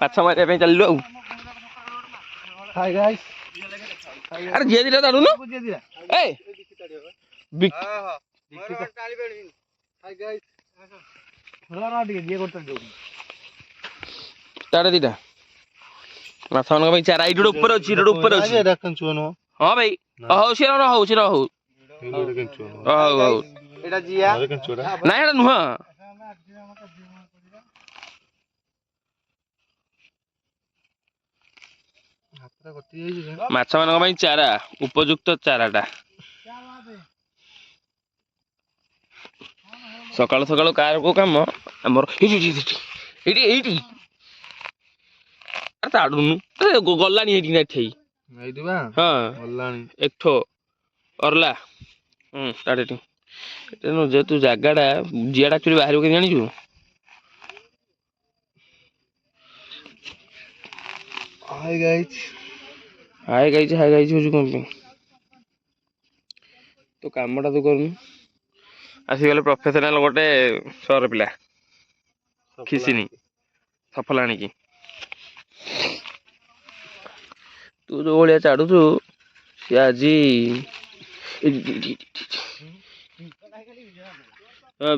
ମାଛ ମାରିବା ପାଇଁ ଚାଲିଲୁ ଆଉ। High guys. ଆରେ ଯିଏ ଦିଟା ତାଡୁନୁ ଏ ତାଡେ ଦିଟା ମାଛ ମାନଙ୍କ ପାଇଁ ଚାରା ଏଇଠି ଗୋଟେ ଉପରେ ଅଛି, ଏଇଠି ଗୋଟେ ଉପରେ ଅଛି। ହଁ ଭାଇ ହଉ ସିଏ ହଉ ସିଏ ହଉ ହଉ ହଉ ନାଇଁ ଏଇଟା ନୁହଁ। ମାଛ ମାନଙ୍କ ପାଇଁ ଚାରା, ଉପଯୁକ୍ତ ଚାରାଟା। ସକାଳୁ ସକାଳୁ କାହାର କୋଉ କାମ ଆମର ଏଇଠି ତାଡୁନୁ ଗଲାଣି ଏଇଠି ଏଠି ହଁ ଏଠୁ ଅରଲା ତେଣୁ ଯେହେତୁ ଜାଗାଟା ଜିଆଟା ଆକ୍ଚୁଆଲି ବାହାରିବ କେମିତି ଜାଣିଛୁ? ହାଇ ଗାଇସ୍ ହଉଛି କଣ ପାଇଁ? ତୁ କାମଟା ତୁ କରୁନୁ। ଆସିଗଲେ ପ୍ରଫେସନାଲ ଗୋଟେ ସହର ପିଲା ଖିସିନି ସଫଲ ଆଣିକି। ତୁ ଯୋଉ ଭଳିଆ ଚାଡୁଛୁ ସିଏ ଆଜି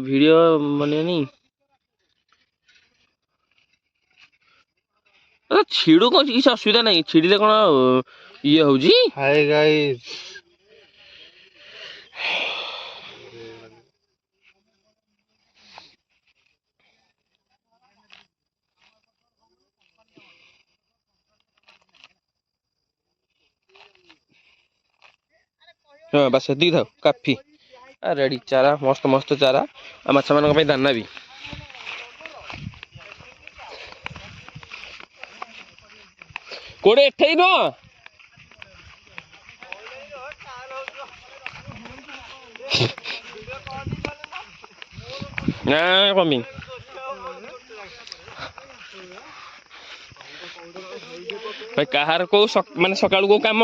ଭିଡିଓ ବନେଇନି ଛିଡୁ କଣ କିଛି ଅସୁବିଧା ନାହିଁ, ଛିଡିଲେ କଣ ଇଏ ହଉଛି? High guys. ହଁ ବାସ୍ ସେତିକି ଥାଉ କାଫି। ରେଡି ଚାରା ମସ୍ତ ମସ୍ତ ଚାରା ଆଉ ମାଛ ମାନଙ୍କ ପାଇଁ ଦାନା ବି। କୋଉଠି ଏଠେଇ ନୁହଁ ନା କମି ଭାଇ କାହାର କୋଉ ମାନେ ସକାଳୁ କୋଉ କାମ,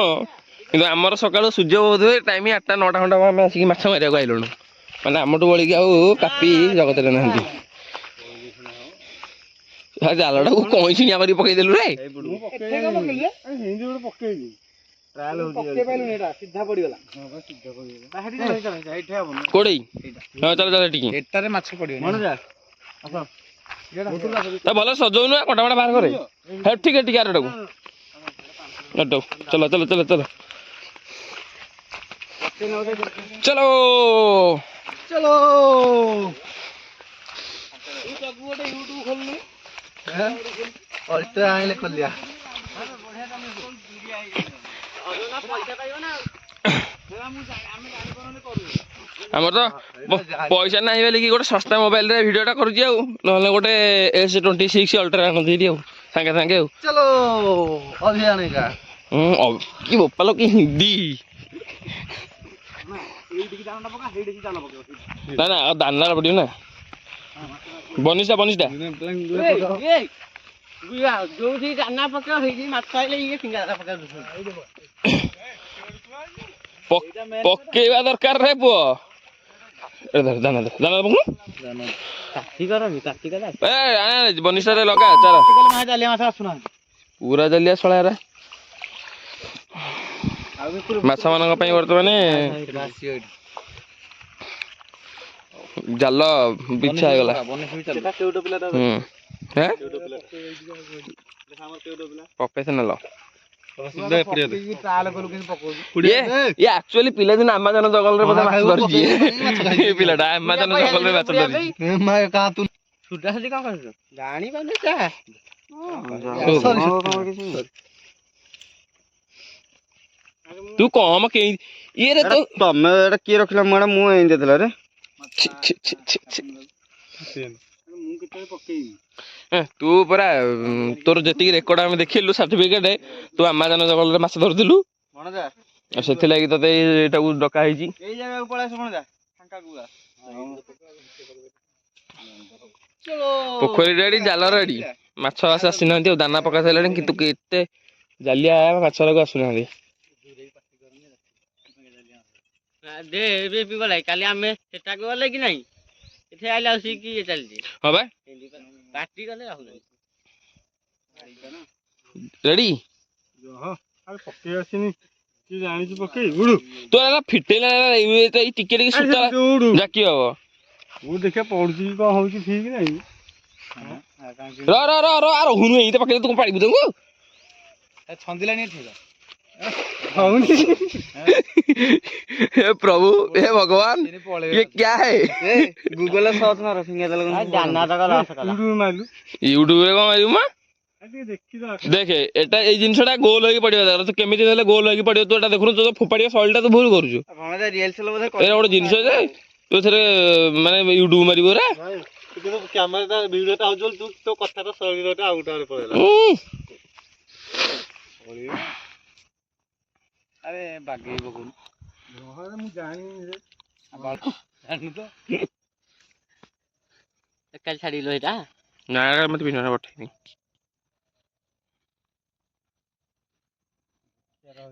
କିନ୍ତୁ ଆମର ସକାଳୁ ସୂର୍ଯ୍ୟ ବୋଧ ହୁଏ ଟାଇମ 8ଟା 9ଟା ଖଣ୍ଡେ ଆମେ ଆସିକି ମାଛ ମାରିବାକୁ ଆଇଲୁଣୁ। ମାନେ ଆମଠୁ ବଳିକି ଆଉ କାପି ଜଗତରେ ନାହାନ୍ତି। ଜାଲଟାକୁ କଇଁଛି ନିଆଁ ମାରି ପକେଇଦେଲୁ ରେ। କୋଉଠି ହଁ ଚାଲ ଚାଲ ଟିକେ ଏଟାରେ ମାଛ ପଡିବ। ଭଲ ସଜଉନୁ କଣ୍ଟା ବାହାର କରେ ଟିକେ ଟିକେ ଆରଟାକୁ ଚଲ ଚଲ ଚଲ ଚଲ ଚଲୋ ଚଲୋ ଅଲଟ୍ରା ଆଣିଲେ କଲିଆ। ଆମର ତ ପଇସା ନାହିଁ ବୋଲି କି ଗୋଟେ ଶସ୍ତା ମୋବାଇଲରେ ଭିଡିଓଟା କରୁଛି ଆଉ, ନହେଲେ ଗୋଟେ S26 ଅଲଟ୍ରା ଆଣନ୍ତି ଆଉ ସାଙ୍ଗେ ସାଙ୍ଗେ ଆଉ। ଚଲୋ ଅଭିୟାନିକା କି ବୋପାଲ କି ହିନ୍ଦୀ। ନା ନା ଆଉ ଦାନା ପଡିବ ନା ବନିଶା ଯୋଉଠି ଦାନା ପକେଇବ ହେଇଠି ମାଛ ଆଇଲେ ଇଏ ଫିଙ୍ଗା ପକେଇ ପକେଇବା ଦରକାର ରେ ପୁଅ। ବନିସାରେ ଲଗା ଚାରା ପୁରା ଜାଲିଆ ଶଳାରେ ମାଛ ମାନଙ୍କ ପାଇଁ ବର୍ତ୍ତମାନ ଜାଲ ବିଛା ହେଇଗଲା। ପ୍ରଫେସନାଲ ଆକ୍ଚୁଆଲି ପିଲାଦିନ ଆମାଜନ ଜଙ୍ଗଲରେ ବୋଧେ ମାଛ ଧରିଛି ଏ ପିଲାଟା ଆମାଜନ ଜଙ୍ଗଲରେ ମାଛ ଧରିଛି। ତୁ କମ ଇଏରେ ତ ତମେ ଏଟା କିଏ ରଖିଲା ମୁଁ ଏମିତି ଦେଇଥିଲା ରେ। ତୁ ପରା ତୋର ଯେତିକି ରେକର୍ଡ ଆମେ ଦେଖିଲୁ ସାର୍ଟିଫିକେଟ, ତୁ ଆମାଜନ ଜଙ୍ଗଲରେ ମାଛ ଧରୁଥିଲୁ ଆଉ ସେଥିଲାଗି ତତେ ଏଇଟାକୁ ଡକା ହେଇଛି। ଏଇ ଜାଗାକୁ ପଳେଇ ଆସ ଭଣଜା ଫାଙ୍କାକୁ। ପୋଖରୀ ରେଡି ଜାଲ ରେଡି ମାଛ ଆସିନାହାନ୍ତି ଆଉ ଦାନା ପକା ସାରିଲାଣି, କିନ୍ତୁ ଏତେ ଜାଲିଆ ମାଛ ଆସୁନାହାନ୍ତି। ଗଲା କାଲି ଆମେ ସେଟାକୁ ଗଲେ କି ନାଇଁ ଏଠି ଆଇଲେ ଆଉ କି ଚାଲିଛି। ହଁ ବା ପାଟି କଲେ ରାହୁଲ ରେଡି ପକେଇ ଆସିନି କି ଜାଣିଛୁ ପକେଇ ଉଡୁ ତୁ ଫିଟେଇଲା ଟିକେ ଟିକେ ସୁତା ଉଡୁ ଜାକି ହବ। ମୁଁ ଦେଖିଆ ପଡୁଛି କି କଣ ହଉଛି ଠିକ ନାହିଁ। ର ର ର ର ଆର ହୁନୁ ଏଇଟା ପକେଇଲେ ତୁ କଣ ପାଳିବୁ ତାଙ୍କୁ ଛନ୍ଦିଲାଣି ଠିକ हे प्रभु हे भगवान ये क्या है ଗୁଗଲ ରେ ସର୍ଚ୍ଚ ମାର ଫିଙ୍ଗା ଦେଲେ ଦାନା ତକ ଲସ କଲା ମାରିଲୁ यूट्यूब रे कौन मारिबु मा ଟିକେ ଦେଖିଦବା देखे एटा ए जिनसटा गोल होई पड़िबा दरकार तू केमिति हेले गोल होई पड़िबो तू एटा देखुनु तू फोपाडिया सॉल्टा तू भूल करूछु ଭଣଜା ରିଏଲସେଲ ବୋଧେ एरा गोटे जिनस जे तू थरे माने यूट्यूब मारिबो रे କିନ୍ତୁ କ୍ୟାମେରା ଭିଡିଓଟା ହଉଛି ବୋଲି ତୁ ତୋ କଥାଟା ଶରୀରଟା ଆଉ ଗୋଟେ ପଳେଇଲା ଆରେ ବାଗେଇ ପକଉନୁ ମୁଁ ଜାଣିନି ରେ ଜାଣିନୁ ତ ଏକା ଛାଡ଼ିଲ ଏଇଟା ना मते बिना पठेनी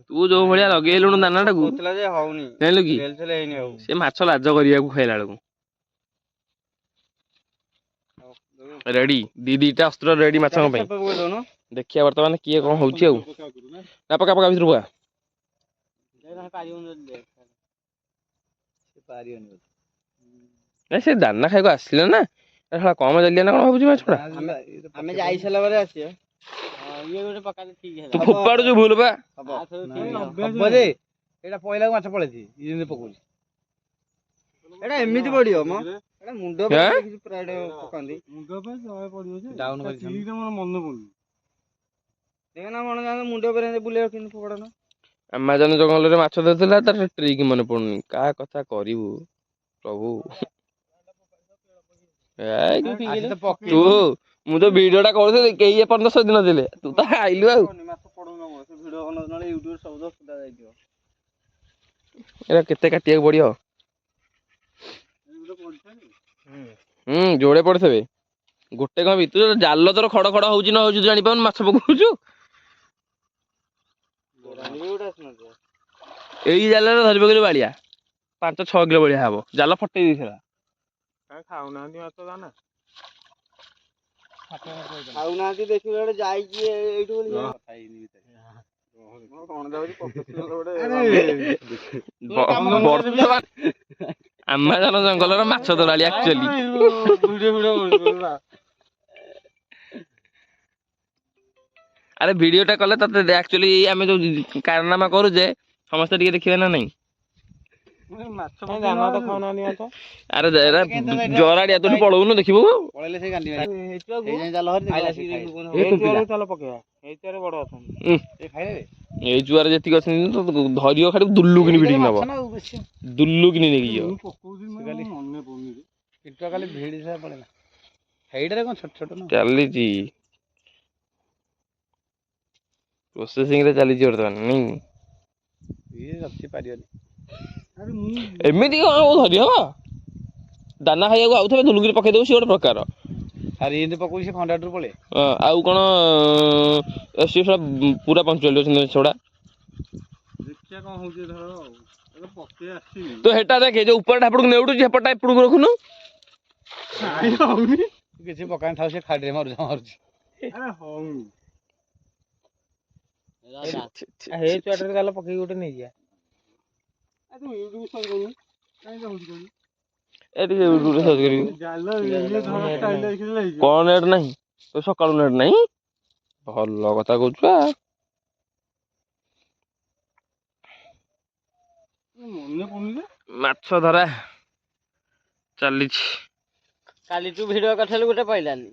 तू जो भलिया लगेलुनु दानाटा को କହୁଥିଲା ଯେ ହଉନି ଜାଣିଲୁ କି ରିଏଲସେଲ ହେଇନି ଆଉ से माछ लाज करियाକୁ खाइला बेलକୁ रेडी दीटा अस्त्र रेडी माछ ପାଇଁ देखिया वर्तमान किए कोन होउची आ ना पका पका भितर बुआ से दाना खाइको आसिले ना एला कम जलिया ना कोन होउची माछड़ा ଆମେ ଯାଇ ସାରିଲା ପରେ ଆସିବା ଇଏ ଗୋଟେ ପକାଲେ ଠିକ तू ହେଲା फोपाडु जो भूल बा ହବ ହବ ଯେ ଏଇଟା ପଇଲାକୁ ମାଛ ପଳେଇଛି ଇଏ ଯେମିତି ପକଉଛି ଏଟା ଏମିତି ପଡିବ ମ ଏଟା ମୁଣ୍ଡ ଉପରେ ଦେଖିଛୁ ପ୍ରାୟ ପକାନ୍ତି ମୁଣ୍ଡ ପାଇଁ ଜୟ ପଡିବ ଯେ ଡାଉନ ଠିକ ମୋର ମନେ ପଡୁନି ଦେଖନା ମଣ ଜାଣ ମୁଣ୍ଡ ଉପରେ ଏମିତି ବୁଲେଇବ କିନ୍ତୁ ଫୋପାଡନ अमेजन जंगल रे माछ देथिला तार ट्रिक मन पड़नी का कथा करिवु प्रभु तू मु तो वीडियोटा करथि केही ए 1500 दिन दिले तू तो आइलु आ ମାଛ ପଡୁନ ସେ ଭିଡିଓ ବନ ନଲେ ୟୁଟ୍ୟୁବ ସବୁ ତ ସୁଧା ଯାଇଥିବ एरा केते काटिया पड़ियो जोड़े पड़थबे गोटे कम तू जाल तोर खड़ खड़ होउची न होउची जानि पाउन माछ पकउचु एई जाल रे धरि पकरी बालिया 5-6 किलो बलिया हबो जाल फटै दिथला ଖାଉନାହାନ୍ତି ମାଛ ଦାନା ଖାଉନାହାନ୍ତି ଦେଖିଲେ ଗୋଟେ ଯାଇକି ଏଇଠୁ ବୋଲି କଣ ଯାଉଛି ବର୍ତ୍ତମାନ ଆମାଜନ ଜଙ୍ଗଲର ମାଛ ଧରାଳି ଆକ୍ଚୁଆଲି अरे वीडियोटा कले तते एक्चुअली आमे जो कारनामा करू जे समस्त टिके देखिबे ना नहीं ମାଛ ଦାନା ତ ଖାଉନାହାନ୍ତି ମାଛ अरे जराडिया तू पळौनु देखिबो ପଳେଇଲେ ସେ ଗାଣ୍ଡି ଏଇ ଜାଲ ହରି ଚାଲ ପକେଇବା ଏଇଟାରେ ବଡ ଅଛନ୍ତି ଏ ଖାଇଲେ एई जुआर जेति कछन तो धरियो खाली दुल्लु किनि बिडिंग नबो दुल्लु किनि नेगी जो ପକଉଚି ମାନେ ମନେ ପଡୁନି କିଟ ଖାଲି ଭିଡି ସା ପଳେଇଲା ହେଇଡାରେ କଣ ଛୋଟ ଛୋଟ ନା ଚାଲି जी प्रोसेसिंग रे चली वर्तमान नहीं ଇଏ ରଖି ପାରିବନି ଆରେ ମୁଁ एमिति धरि हबो दाना खाइयाको आउथबे दुलुगिरि पकै देउ सी ଗୋଟେ प्रकार ଆରେ ଏମିତି ପକଉଚି ସେ ଖଣ୍ଡାଟରୁ ପଳେଇ आउ कोन सी पूरा पंचुअल अछि छोड़ा ଦେଖିଆ କଣ ହଉଛି ଧର ଆଉ ଏବେ ପକେଇ ଆସିନି तो हेटा देखे जो ऊपर ढापड़ नेउटु जे हेपटा एपड़ रखुनु ନାଇଁ ହଉନି କିଛି ପକାନି ଥାଉ ସେ ଖାଡିରେ ମାରୁଛି ଆରେ ହଉନି ହେଇ ଚଟରେ ତାହେଲେ ପକେଇ ଗୋଟେ ନେଇଯିବା ଆ ତୁ ୟୁଟ୍ୟୁବ ସର୍ଚ୍ଚ କରୁନୁ କାଇଁ ହଉଛି କହିଲୁ एटी यूट्यूब रे सर्च करी ଜାଲ ଇଏ ଧର ଷ୍ଟାଇଲ ଦେଖିଲେ ହେଇଯିବ कोन नेट नहीं तो सकाळु नेट नहीं भलो कथा कहछु ମନେ ପଡୁନି ଯେ माछ धरा चली କାଲି ତୁ ଭିଡିଓ କରିଥିଲୁ ଗୋଟେ ପାଇଲାନି